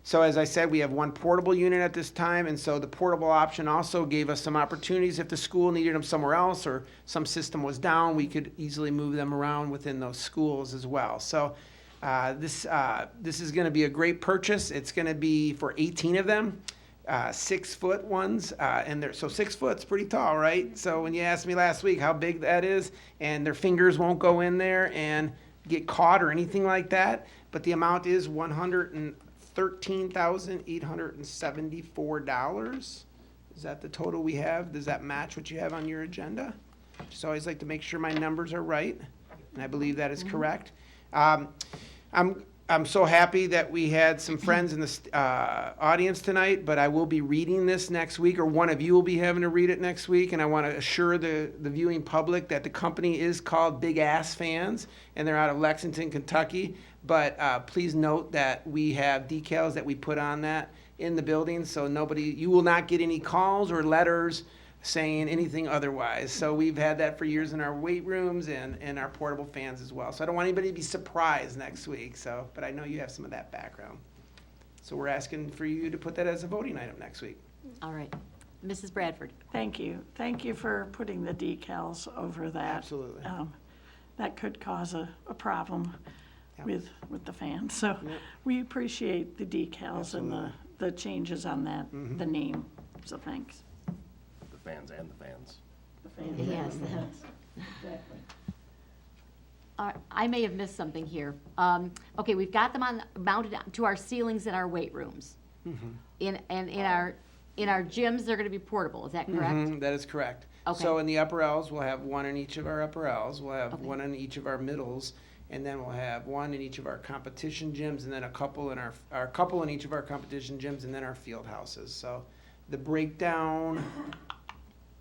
Speaker 4: So as I said, we have one portable unit at this time, and so the portable option also gave us some opportunities. If the school needed them somewhere else or some system was down, we could easily move them around within those schools as well. So this is going to be a great purchase. It's going to be for 18 of them, 6-foot ones, and so 6 foot's pretty tall, right? So when you asked me last week how big that is, and their fingers won't go in there and get caught or anything like that, but the amount is $113,874. Is that the total we have? Does that match what you have on your agenda? Just always like to make sure my numbers are right, and I believe that is correct. I'm so happy that we had some friends in the audience tonight, but I will be reading this next week, or one of you will be having to read it next week, and I want to assure the viewing public that the company is called Big Ass Fans, and they're out of Lexington, Kentucky, but please note that we have decals that we put on that in the building, so you will not get any calls or letters saying anything otherwise. So we've had that for years in our weight rooms and our portable fans as well. So I don't want anybody to be surprised next week. But I know you have some of that background. So we're asking for you to put that as a voting item next week.
Speaker 3: All right. Mrs. Bradford.
Speaker 1: Thank you. Thank you for putting the decals over that.
Speaker 4: Absolutely.
Speaker 1: That could cause a problem
Speaker 4: Yep.
Speaker 1: with the fans. So
Speaker 4: Yep.
Speaker 1: we appreciate the decals
Speaker 4: Absolutely.
Speaker 1: and the changes on that, the name. So thanks.
Speaker 10: The fans and the fans.
Speaker 1: The fans.
Speaker 3: Yes.
Speaker 1: Exactly.
Speaker 3: I may have missed something here. Okay, we've got them mounted to our ceilings in our weight rooms. In our gyms, they're going to be portable. Is that correct?
Speaker 4: Mhm, that is correct.
Speaker 3: Okay.
Speaker 4: So in the upper L's, we'll have one in each of our upper L's. We'll have
Speaker 3: Okay.
Speaker 4: one in each of our middles, and then we'll have one in each of our competition gyms, and then a couple in our couple in each of our competition gyms, and then our field houses. So the breakdown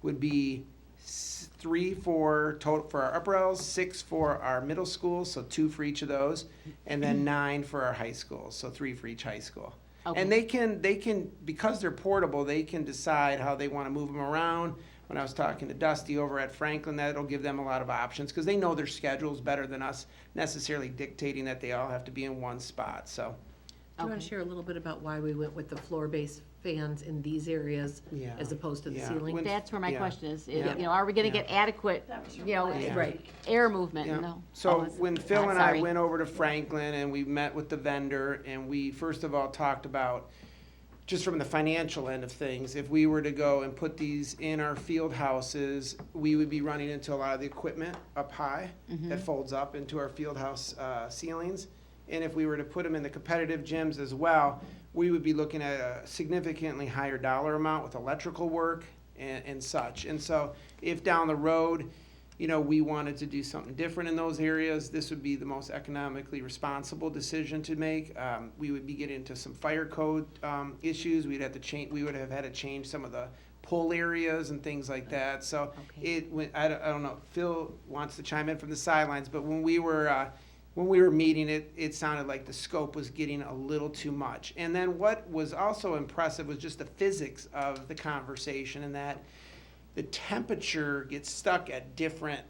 Speaker 4: would be 3 for our upper L's, 6 for our middle schools, so 2 for each of those, and then 9 for our high schools, so 3 for each high school.
Speaker 3: Okay.
Speaker 4: And they can, because they're portable, they can decide how they want to move them around. When I was talking to Dusty over at Franklin, that'll give them a lot of options, because they know their schedules better than us necessarily dictating that they all have to be in one spot, so.
Speaker 7: Do you want
Speaker 3: Okay.
Speaker 7: to share a little bit about why we went with the floor-based fans in these areas
Speaker 4: Yeah.
Speaker 7: as opposed to the
Speaker 4: Yeah.
Speaker 7: ceiling?
Speaker 4: When-
Speaker 3: That's where my
Speaker 4: Yeah.
Speaker 3: question is.
Speaker 4: Yeah.
Speaker 3: Are we going to
Speaker 4: Yeah.
Speaker 3: get adequate,
Speaker 1: That was
Speaker 4: Yeah.
Speaker 7: Right.
Speaker 3: air movement?
Speaker 4: Yeah.
Speaker 3: No.
Speaker 4: So
Speaker 3: Oh,
Speaker 4: when Phil and I
Speaker 3: sorry.
Speaker 4: went over to Franklin and we met with the vendor, and we first of all talked about, just from the financial end of things, if we were to go and put these in our field houses, we would be running into a lot of the equipment up high that folds up into our field house ceilings. And if we were to put them in the competitive gyms as well, we would be looking at a significantly higher dollar amount with electrical work and such. And so if down the road, we wanted to do something different in those areas, this would be the most economically responsible decision to make. We would be getting into some fire code issues. We would have had to change some of the pull areas and things like that. So I don't know, Phil wants to chime in from the sidelines, but when we were meeting, it sounded like the scope was getting a little too much. And then what was also impressive was just the physics of the conversation, and that the temperature gets stuck at different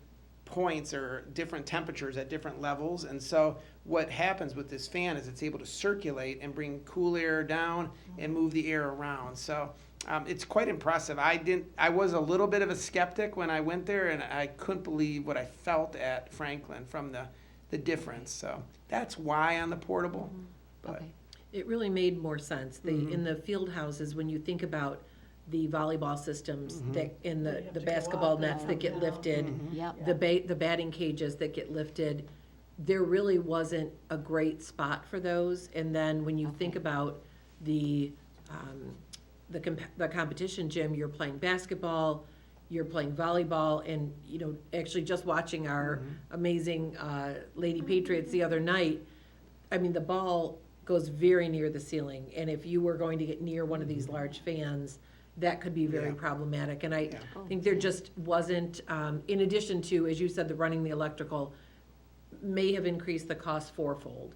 Speaker 4: points or different temperatures at different levels. And so what happens with this fan is it's able to circulate and bring cool air down and move the air around. So it's quite impressive. I was a little bit of a skeptic when I went there, and I couldn't believe what I felt at Franklin from the difference. So that's why on the portable. But
Speaker 3: Okay.
Speaker 7: It really made more sense. In the field houses, when you think about the volleyball systems that, in the basketball nets that get lifted,
Speaker 3: Yep.
Speaker 7: the batting cages that get lifted, there really wasn't a great spot for those. And then when you think about the competition gym, you're playing basketball, you're playing volleyball, and, actually just watching our amazing Lady Patriots the other night, I mean, the ball goes very near the ceiling, and if you were going to get near one of these large fans, that could be very problematic. And I think there just wasn't, in addition to, as you said, the running the electrical may have increased the cost fourfold.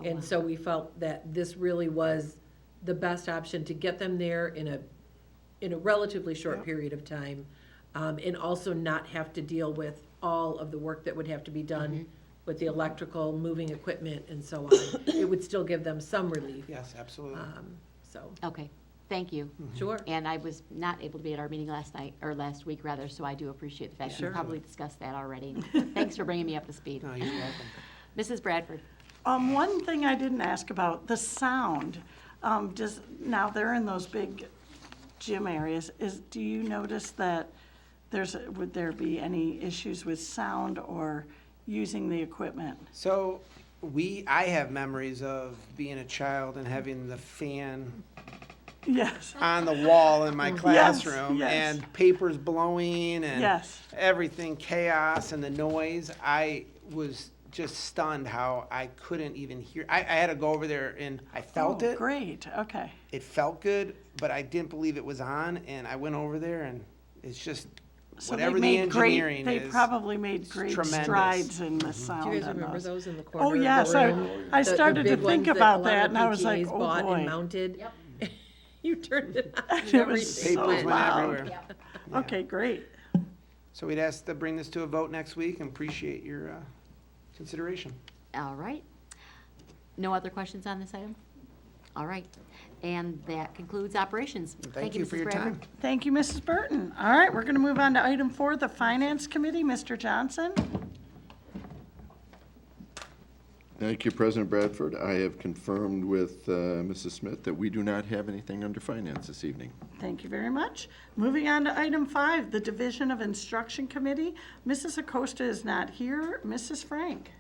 Speaker 7: And so we felt that this really was the best option to get them there in a relatively short period of time, and also not have to deal with all of the work that would have to be done with the electrical, moving equipment, and so on. It would still give them some relief.
Speaker 4: yes, absolutely.
Speaker 7: So,
Speaker 3: Okay, thank you.
Speaker 7: sure.
Speaker 3: And I was not able to be at our meeting last week rather, so I do appreciate the fact that we probably discussed that already. Thanks for bringing me up to speed.
Speaker 4: No, you're welcome.
Speaker 3: Mrs. Bradford?
Speaker 1: One thing I didn't ask about, the sound. Now they're in those big gym areas. Do you notice that would there be any issues with sound or using the equipment?
Speaker 4: So I have memories of being a child and having the fan
Speaker 1: Yes,
Speaker 4: on the wall in my classroom,
Speaker 1: yes.
Speaker 4: and papers blowing and
Speaker 1: yes.
Speaker 4: everything, chaos and the noise. I was just stunned how I couldn't even hear. I had to go over there, and I felt it.
Speaker 1: Great, okay.
Speaker 4: It felt good, but I didn't believe it was on, and I went over there, and it's just
Speaker 1: So
Speaker 4: whatever
Speaker 1: they
Speaker 4: the
Speaker 1: made great.
Speaker 4: engineering
Speaker 1: They
Speaker 4: is.
Speaker 1: probably made great
Speaker 4: tremendous.
Speaker 1: strides in the sound.
Speaker 7: Do you guys
Speaker 1: on
Speaker 7: remember
Speaker 1: those.
Speaker 7: those in the corner
Speaker 1: Oh,
Speaker 7: of the
Speaker 1: yes,
Speaker 7: room?
Speaker 1: I
Speaker 7: The
Speaker 1: started to
Speaker 7: big
Speaker 1: think
Speaker 7: ones
Speaker 1: about
Speaker 7: a lot
Speaker 1: that,
Speaker 7: of
Speaker 1: and I was like,
Speaker 7: PTAs
Speaker 1: oh,
Speaker 7: bought and
Speaker 1: boy.
Speaker 7: mounted. You turned it on. and
Speaker 1: It was
Speaker 7: everything
Speaker 1: so
Speaker 4: Papers went
Speaker 1: loud.
Speaker 4: everywhere.
Speaker 1: Okay, great.
Speaker 4: So we'd ask to bring this to a vote next week, and appreciate your consideration.
Speaker 3: All right. No other questions on this item? All right. And that concludes operations.
Speaker 4: Thank you for
Speaker 3: Mrs.
Speaker 4: your
Speaker 3: Bradford.
Speaker 4: time.
Speaker 1: Thank you, Mrs. Burton. All right, we're going to move on to item 4, the Finance Committee. Mr. Johnson?
Speaker 6: Thank you, President Bradford. I have confirmed with Mrs. Smith that we do not have anything under finance this evening.
Speaker 1: Thank you very much. Moving on to item 5, the Division of Instruction Committee. Mrs. Acosta is not here. Mrs. Frank?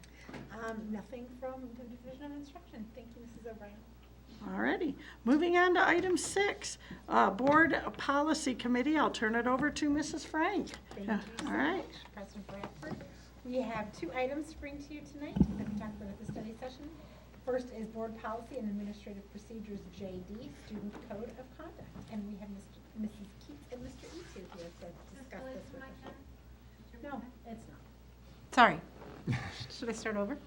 Speaker 8: Nothing from the Division of Instruction. Thank you, Mrs. O'Brien.
Speaker 1: All righty. Moving on to item 6, Board Policy Committee. I'll turn it over to Mrs. Frank.
Speaker 8: Thank you so
Speaker 1: All right.
Speaker 8: much, President Bradford. We have 2 items to bring to you tonight that we talked about at the study session. First is Board Policy and Administrative Procedures, JD, Student Code of Conduct. And we have Mrs. Keats and Mr. Etu here to discuss this with us. No, it's not. Sorry. Should I start over?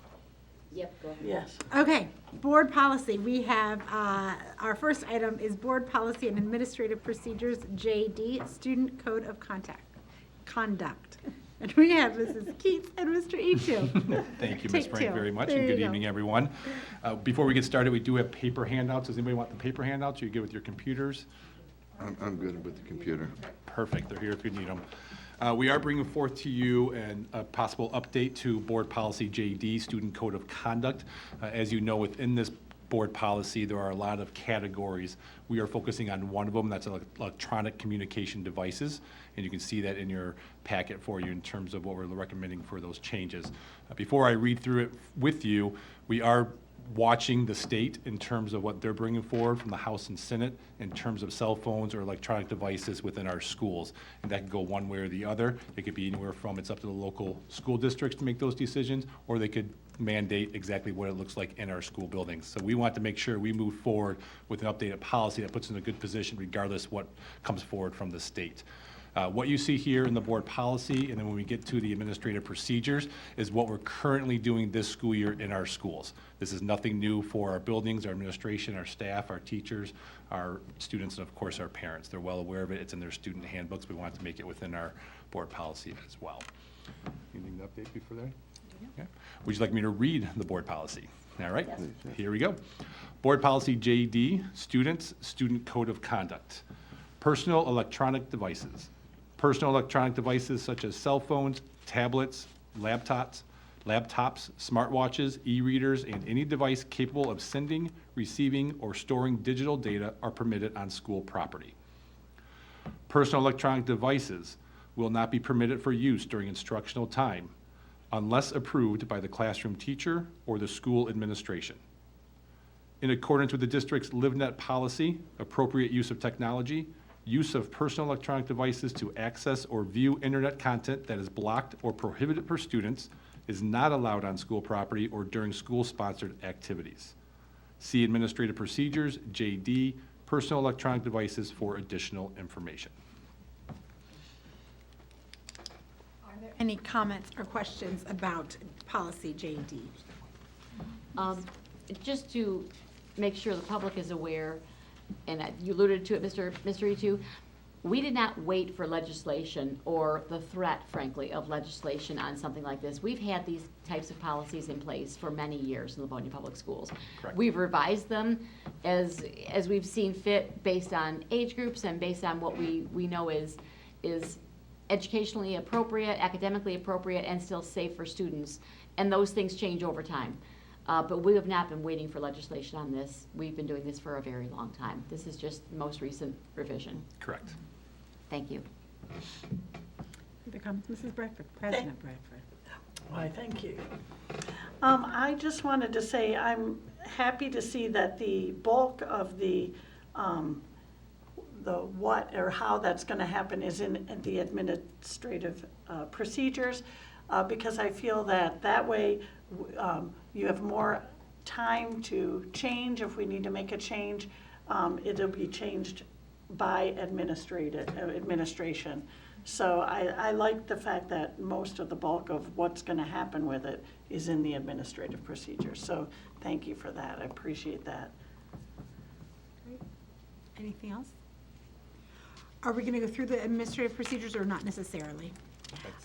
Speaker 3: Yep, go ahead.
Speaker 1: Yes.
Speaker 8: Okay, board policy. We have, our first item is Board Policy and Administrative Procedures, JD, Student Code of Conduct. And we have Mrs. Keats and Mr. Etu.
Speaker 11: Thank you, Ms.
Speaker 8: Take
Speaker 11: Frank,
Speaker 8: 2.
Speaker 11: very much,
Speaker 8: There
Speaker 11: and
Speaker 8: you
Speaker 11: good
Speaker 8: go.
Speaker 11: evening, everyone. Before we get started, we do have paper handouts. Does anybody want the paper handouts? Are you good with your computers?
Speaker 6: I'm good with the computer.
Speaker 11: Perfect, they're here if you need them. We are bringing forth to you a possible update to Board Policy JD, Student Code of Conduct. As you know, within this board policy, there are a lot of categories. We are focusing on one of them, that's electronic communication devices, and you can see that in your packet for you in terms of what we're recommending for those changes. Before I read through it with you, we are watching the state in terms of what they're bringing forward from the House and Senate in terms of cell phones or electronic devices within our schools. And that can go one way or the other. It could be anywhere from it's up to the local school districts to make those decisions, or they could mandate exactly what it looks like in our school buildings. So we want to make sure we move forward with an updated policy that puts us in a good position regardless what comes forward from the state. What you see here in the board policy, and then when we get to the administrative procedures, is what we're currently doing this school year in our schools. This is nothing new for our buildings, our administration, our staff, our teachers, our students, and of course our parents. They're well aware of it. It's in their student handbooks. We want to make it within our board policy as well. Anything to update before that? Okay. Would you like me to read the board policy? All right, Here we go. Board policy JD, students, student code of conduct. Personal electronic devices. Personal electronic devices such as cell phones, tablets, laptops, smartwatches, e-readers, and any device capable of sending, receiving, or storing digital data are permitted on school property. Personal electronic devices will not be permitted for use during instructional time unless approved by the classroom teacher or the school administration. In accordance with the district's LiveNet policy, appropriate use of technology, use of personal electronic devices to access or view internet content that is blocked or prohibited for students is not allowed on school property or during school-sponsored activities. See Administrative Procedures, JD, Personal Electronic Devices for additional information.
Speaker 8: Are there any comments or questions about policy JD?
Speaker 3: Just to make sure the public is aware, and you alluded to it, Mr. Etu, we did not wait for legislation or the threat, frankly, of legislation on something like this. We've had these types of policies in place for many years in Livonia Public Schools.
Speaker 11: Correct.
Speaker 3: We've revised them as we've seen fit based on age groups and based on what we know is educationally appropriate, academically appropriate, and still safe for students. And those things change over time. But we have not been waiting for legislation on this. We've been doing this for a very long time. This is just the most recent revision.
Speaker 11: Correct.
Speaker 3: Thank you.
Speaker 8: Here comes Mrs. Bradford, President Bradford.
Speaker 1: Why, thank you. I just wanted to say I'm happy to see that the bulk of the what or how that's going to happen is in the administrative procedures, because I feel that way you have more time to change. If we need to make a change, it'll be changed by administration. So I like the fact that most of the bulk of what's going to happen with it is in the administrative procedure. So thank you for that. I appreciate that.
Speaker 8: Great. Anything else? Are we going to go through the administrative procedures or not necessarily?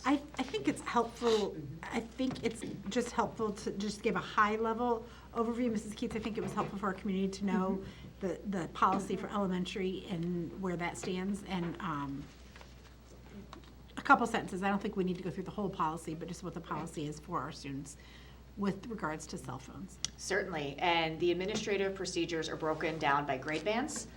Speaker 8: I think it's helpful, I think it's just helpful to just give a high-level overview. Mrs. Keats, I think it was helpful for our community to know the policy for elementary and where that stands, and a couple sentences. I don't think we need to go through the whole policy, but just what the policy is for our students with regards to cell phones.
Speaker 12: Certainly, and the administrative procedures are broken down by grade bands,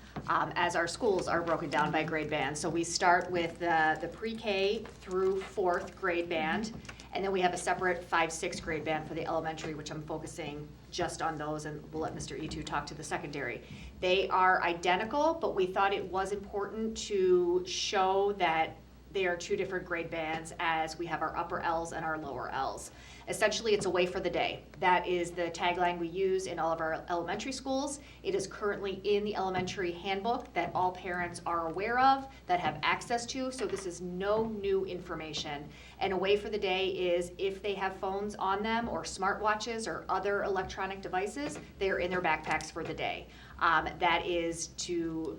Speaker 12: as our schools are broken down by grade bands. So we start with the pre-K through 4th grade band, and then we have a separate 5-6 grade band for the elementary, which I'm focusing just on those, and we'll let Mr. Etu talk to the secondary. They are identical, but we thought it was important to show that they are 2 different grade bands, as we have our upper L's and our lower L's. Essentially, it's a way for the day. That is the tagline we use in all of our elementary schools. It is currently in the elementary handbook that all parents are aware of, that have access to, so this is no new information. And a way for the day is if they have phones on them or smartwatches or other electronic devices, they are in their backpacks for the day. That is to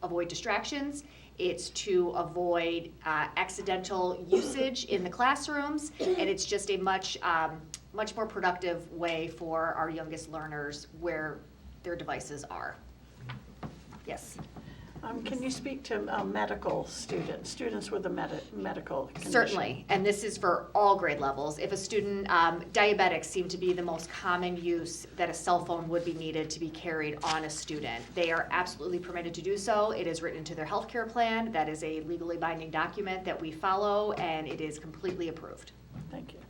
Speaker 12: avoid distractions. It's to avoid accidental usage in the classrooms, and it's just a much more productive way for our youngest learners where their devices are. Yes.
Speaker 1: Can you speak to medical students with a medical condition?
Speaker 12: Certainly, and this is for all grade levels. If a student, diabetics seem to be the most common use that a cell phone would be needed to be carried on a student. They are absolutely permitted to do so. It is written into their healthcare plan. That is a legally binding document that we follow, and it is completely approved.
Speaker 1: Thank you.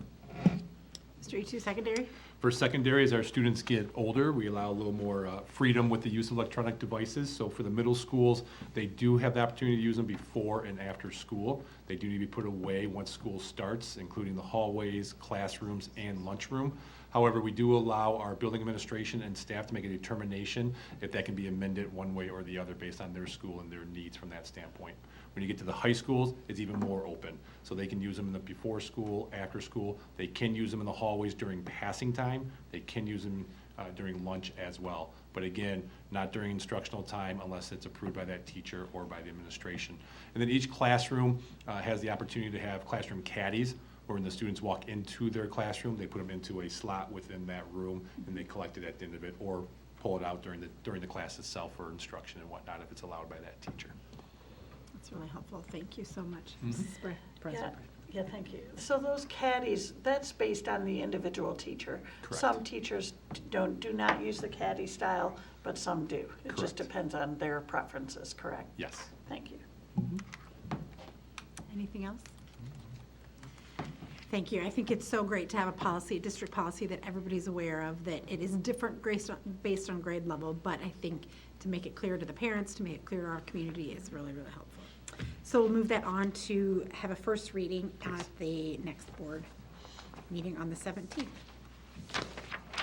Speaker 8: Mr. Etu, secondary?
Speaker 11: For secondary, as our students get older, we allow a little more freedom with the use of electronic devices. So for the middle schools, they do have the opportunity to use them before and after school. They do need to be put away once school starts, including the hallways, classrooms, and lunchroom. However, we do allow our building administration and staff to make a determination if that can be amended one way or the other based on their school and their needs from that standpoint. When you get to the high schools, it's even more open. So they can use them in the before school, after school. They can use them in the hallways during passing time. They can use them during lunch as well. But again, not during instructional time unless it's approved by that teacher or by the administration. And then each classroom has the opportunity to have classroom caddies, where when the students walk into their classroom, they put them into a slot within that room and they collect it at the end of it, or pull it out during the class itself for instruction and whatnot if it's allowed by that teacher.
Speaker 8: That's really helpful. Thank you so much,
Speaker 11: Mhm.
Speaker 8: Mrs. President.
Speaker 1: Yeah, thank you. So those caddies, that's based on the individual teacher.
Speaker 11: Correct.
Speaker 1: Some teachers do not use the caddy style, but some do. It just
Speaker 11: Correct.
Speaker 1: depends on their preferences, correct?
Speaker 11: Yes.
Speaker 1: Thank you.
Speaker 8: Anything else? Thank you. I think it's so great to have a policy, a district policy that everybody's aware of, that it is different based on grade level, but I think to make it clear to the parents, to make it clear to our community is really, really helpful. So we'll move that on to have a first reading at the next board meeting on the 17th.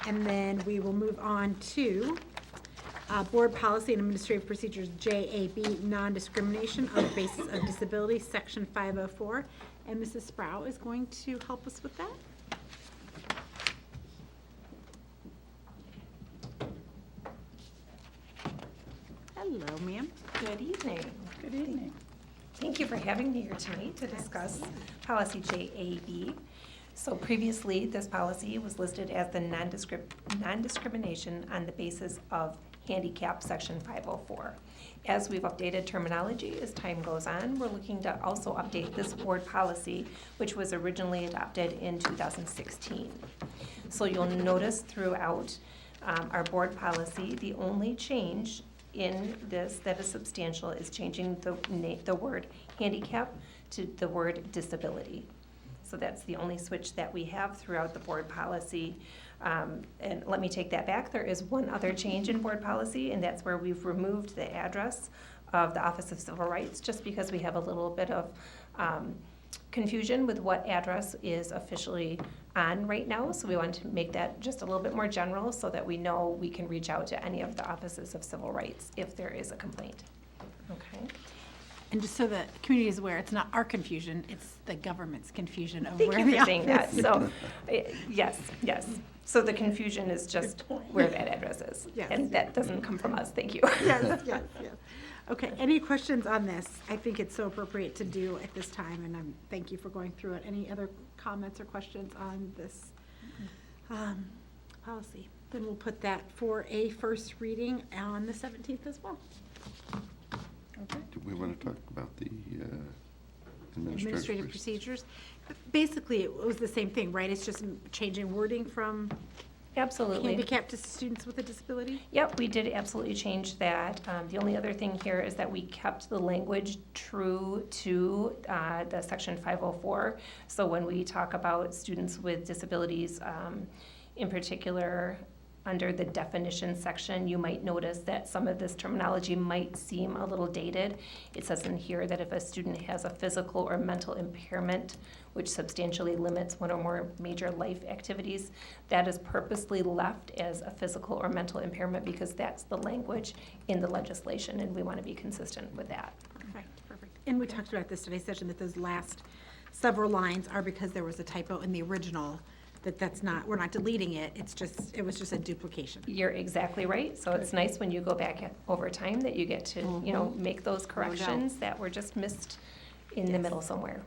Speaker 8: And then we will move on to Board Policy and Administrative Procedures, JAB, Non-Discrimination on the Basis of Disability, Section 504. And Mrs. Sprout is going to help us with that. Hello, ma'am.
Speaker 13: Good evening.
Speaker 1: Good evening.
Speaker 13: Thank you for having me here tonight to discuss policy JAB. So previously, this policy was listed as the non-discrimination on the basis of handicap, section 504. As we've updated terminology as time goes on, we're looking to also update this board policy, which was originally adopted in 2016. So you'll notice throughout our board policy, the only change in this that is substantial is changing the word handicap to the word disability. So that's the only switch that we have throughout the board policy. And let me take that back. There is one other change in board policy, and that's where we've removed the address of the Office of Civil Rights, just because we have a little bit of confusion with what address is officially on right now. So we want to make that just a little bit more general so that we know we can reach out to any of the Offices of Civil Rights if there is a complaint. Okay.
Speaker 8: And just so the community is aware, it's not our confusion, it's the government's confusion of
Speaker 13: Thank
Speaker 8: where
Speaker 13: you
Speaker 8: the
Speaker 13: for saying that.
Speaker 8: office-
Speaker 13: So, yes. So the confusion is just where that address is.
Speaker 8: Yes.
Speaker 13: And that doesn't come from us. Thank you.
Speaker 8: Yes. Okay, any questions on this? I think it's so appropriate to do at this time, and thank you for going through it. Any other comments or questions on this policy? Then we'll put that for a first reading on the 17th as well. Okay.
Speaker 6: Do we want to talk about the
Speaker 8: Administrative procedures. Basically, it was the same thing, right? It's just changing wording from
Speaker 13: Absolutely.
Speaker 8: handicap to students with a disability?
Speaker 13: Yep, we did absolutely change that. The only other thing here is that we kept the language true to the section 504. So when we talk about students with disabilities, in particular, under the definition section, you might notice that some of this terminology might seem a little dated. It says in here that if a student has a physical or mental impairment which substantially limits one or more major life activities, that is purposely left as a physical or mental impairment because that's the language in the legislation, and we want to be consistent with that.
Speaker 8: Perfect. And we talked about this today's session, that those last several lines are because there was a typo in the original, that's not, we're not deleting it, it was just a duplication.
Speaker 13: You're exactly right. So it's nice when you go back over time that you get to, make those corrections that were just missed in the middle somewhere.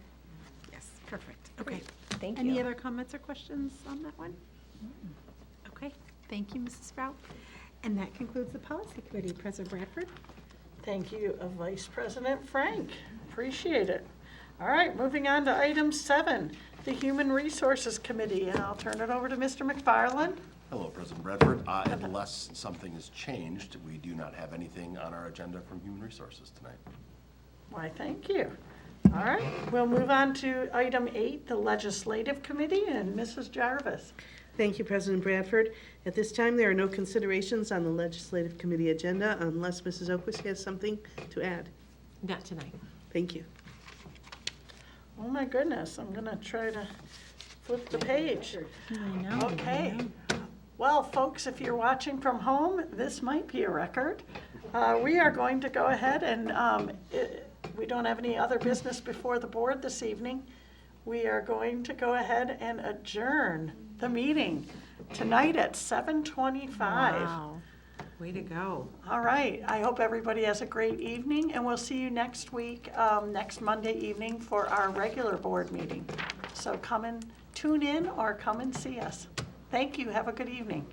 Speaker 8: Yes, perfect. Okay.
Speaker 13: Thank you.
Speaker 8: Any other comments or questions on that one? Okay, thank you, Mrs. Sprout. And that concludes the policy committee. President Bradford?
Speaker 1: Thank you, Vice President Frank. Appreciate it. All right, moving on to item 7, the Human Resources Committee, and I'll turn it over to Mr. McFarland.
Speaker 10: Hello, President Bradford. Unless something has changed, we do not have anything on our agenda from Human Resources tonight.
Speaker 1: Why, thank you. All right, we'll move on to item 8, the Legislative Committee, and Mrs. Jarvis.
Speaker 14: Thank you, President Bradford. At this time, there are no considerations on the Legislative Committee agenda unless Mrs. Oquist has something to add.
Speaker 7: Not tonight.
Speaker 14: Thank you.
Speaker 1: Oh my goodness, I'm gonna try to flip the page.
Speaker 8: I know.
Speaker 1: Okay. Well, folks, if you're watching from home, this might be a record. We are going to go ahead and, we don't have any other business before the board this evening. We are going to go ahead and adjourn the meeting tonight at 7:25.
Speaker 7: Wow. Way to go.
Speaker 1: All right, I hope everybody has a great evening, and we'll see you next week, next Monday evening for our regular board meeting. So come and tune in or come and see us. Thank you, have a good evening.